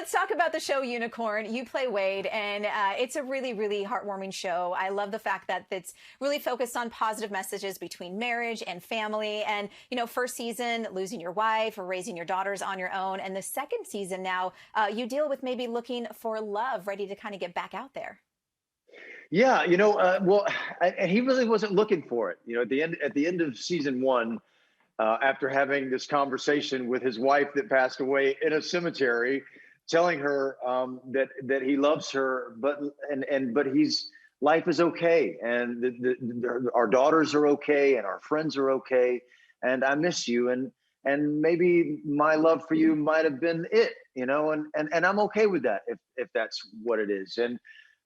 Let's talk about the show Unicorn. You play Wade, and it's a really, really heartwarming show. I love the fact that it's really focused on positive messages between marriage and family. And, first season, losing your wife or raising your daughters on your own. And the second season now, you deal with maybe looking for love, ready to kind of get back out there. Yeah, and he really wasn't looking for it. At the end of season one, after having this conversation with his wife that passed away in a cemetery, telling her that he loves her, but he's life is okay, and our daughters are okay, and our friends are okay, and I miss you, and maybe my love for you might have been it, and I'm okay with that if that's what it is. And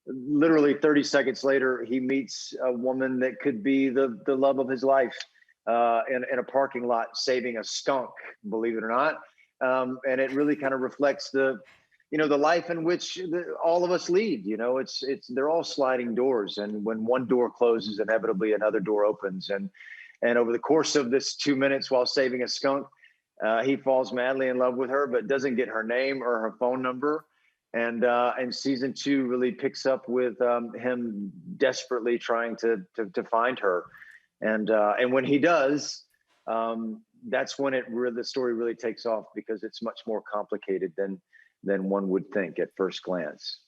literally 30 seconds later, he meets a woman that could be the love of his life in a parking lot saving a skunk, believe it or not. And it really kind of reflects the life in which all of us lead. They're all sliding doors. And when one door closes, inevitably another door opens. And over the course of this 2 minutes while saving a skunk, he falls madly in love with her, but doesn't get her name or her phone number. And season two really picks up with him desperately trying to find her. And when he does, that's when the story really takes off, because it's much more complicated than one would think at first glance.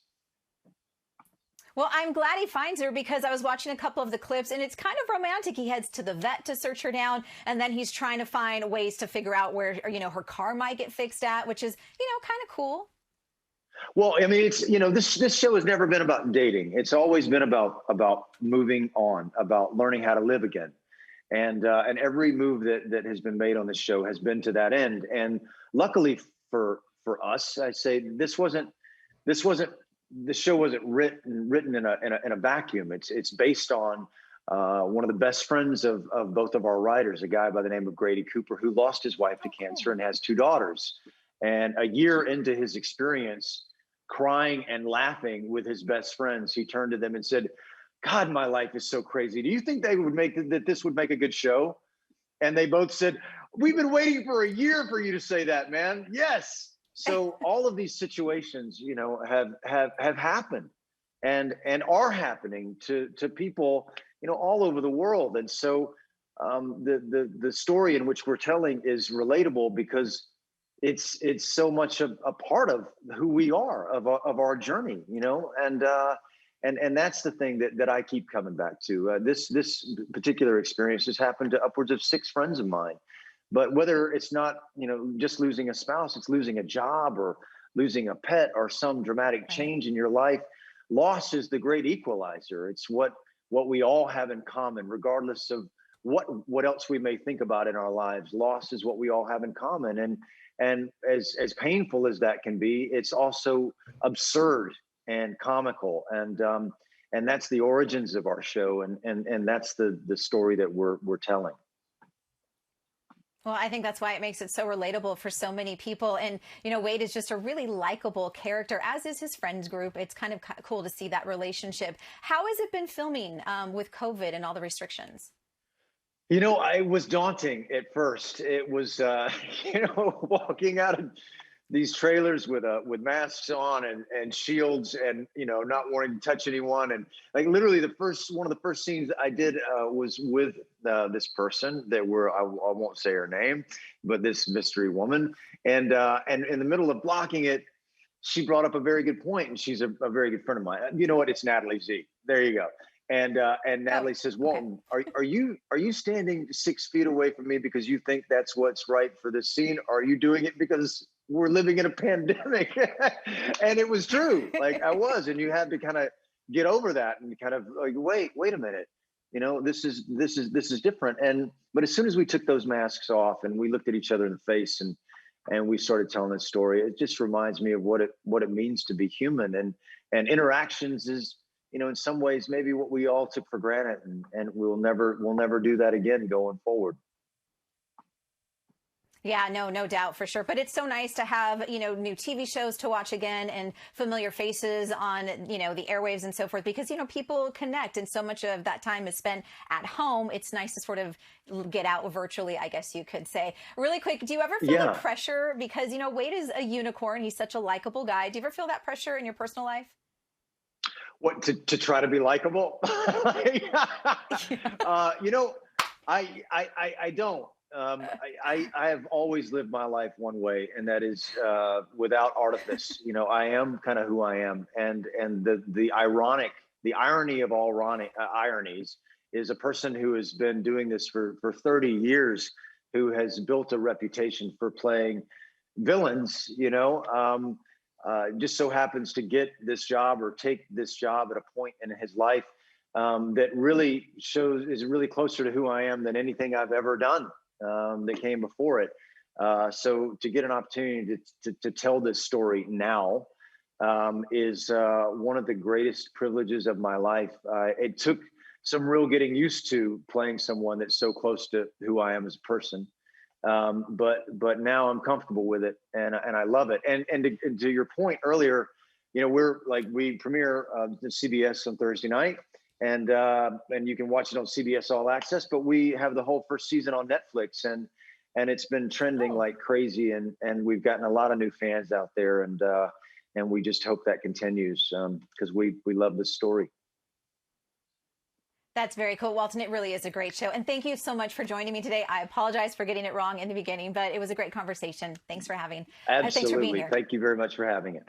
Well, I'm glad he finds her, because I was watching a couple of the clips and it's kind of romantic. He heads to the vet to search her down, and then he's trying to find ways to figure out where, her car might get fixed at, which is, kind of cool. Well, I mean, it's, this show has never been about dating. It's always been about moving on, about learning how to live again. And every move that has been made on this show has been to that end. And luckily for us, I say the show wasn't written in a vacuum. It's based on one of the best friends of both of our writers, a guy by the name of Grady Cooper, who lost his wife to cancer and has two daughters. And a year into his experience, crying and laughing with his best friends, he turned to them and said, "God, my life is so crazy. Do you think that this would make a good show?" And they both said, "We've been waiting for a year for you to say that, man." Yes. So all of these situations, have happened and are happening to people, all over the world. And so the story in which we're telling is relatable, because it's so much a part of who we are, of our journey, and that's the thing that I keep coming back to. This particular experience has happened to upwards of 6 friends of mine. But whether it's not, just losing a spouse, it's losing a job or losing a pet or some dramatic change in your life, loss is the great equalizer. It's what we all have in common, regardless of what else we may think about in our lives. Loss is what we all have in common. And as painful as that can be, it's also absurd and comical. And that's the origins of our show. And that's the story that we're telling. Well, I think that's why it makes it so relatable for so many people. And, Wade is just a really likable character, as is his friends group. It's kind of cool to see that relationship. How has it been filming with COVID and all the restrictions? It was daunting at first. It was, walking out of these trailers with masks on and shields, and not wanting to touch anyone, and like literally one of the first scenes that I did was with this person that I won't say her name, but this mystery woman, and in the middle of blocking it, she brought up a very good point, and she's a very good friend of mine. You know what? It's Natalie Z. There you go. And Natalie says, "Walton, okay. Are you standing 6 feet away from me because you think that's what's right for this scene? Or are you doing it because we're living in a pandemic?" And it was true. Like, I was, and you had to kind of get over that and kind of like, wait a minute, this is different. But as soon as we took those masks off and we looked at each other in the face and we started telling this story, it just reminds me of what it means to be human, and interactions is, in some ways, maybe what we all took for granted, and we'll never do that again going forward. Yeah, no, no doubt for sure. But it's so nice to have, new TV shows to watch again and familiar faces on, the airwaves and so forth, because, people connect and so much of that time is spent at home. It's nice to sort of get out virtually, I guess you could say. Really quick, do you ever feel the Yeah. pressure? Because, Wade is a unicorn. He's such a likable guy. Do you ever feel that pressure in your personal life? What, to try to be likable? You know, I don't. I have always lived my life one way, and that is without artifice. I am kind of who I am, and the irony of all ironies is a person who has been doing this for 30 years, who has built a reputation for playing villains. Just so happens to get this job or take this job at a point in his life that really is really closer to who I am than anything I've ever done that came before it. So to get an opportunity to tell this story now is one of the greatest privileges of my life. It took some real getting used to playing someone that's so close to who I am as a person. But now I'm comfortable with it, and I love it. And to your point earlier, we premiere the CBS on Thursday night, and you can watch it on CBS All Access. But we have the whole first season on Netflix, and it's been trending like crazy, and we've gotten a lot of new fans out there, and we just hope that continues because we love this story. That's very cool, Walton. It really is a great show. And thank you so much for joining me today. I apologize for getting it wrong in the beginning, but it was a great conversation. Thanks for being Absolutely. here. Thank you very much for having it.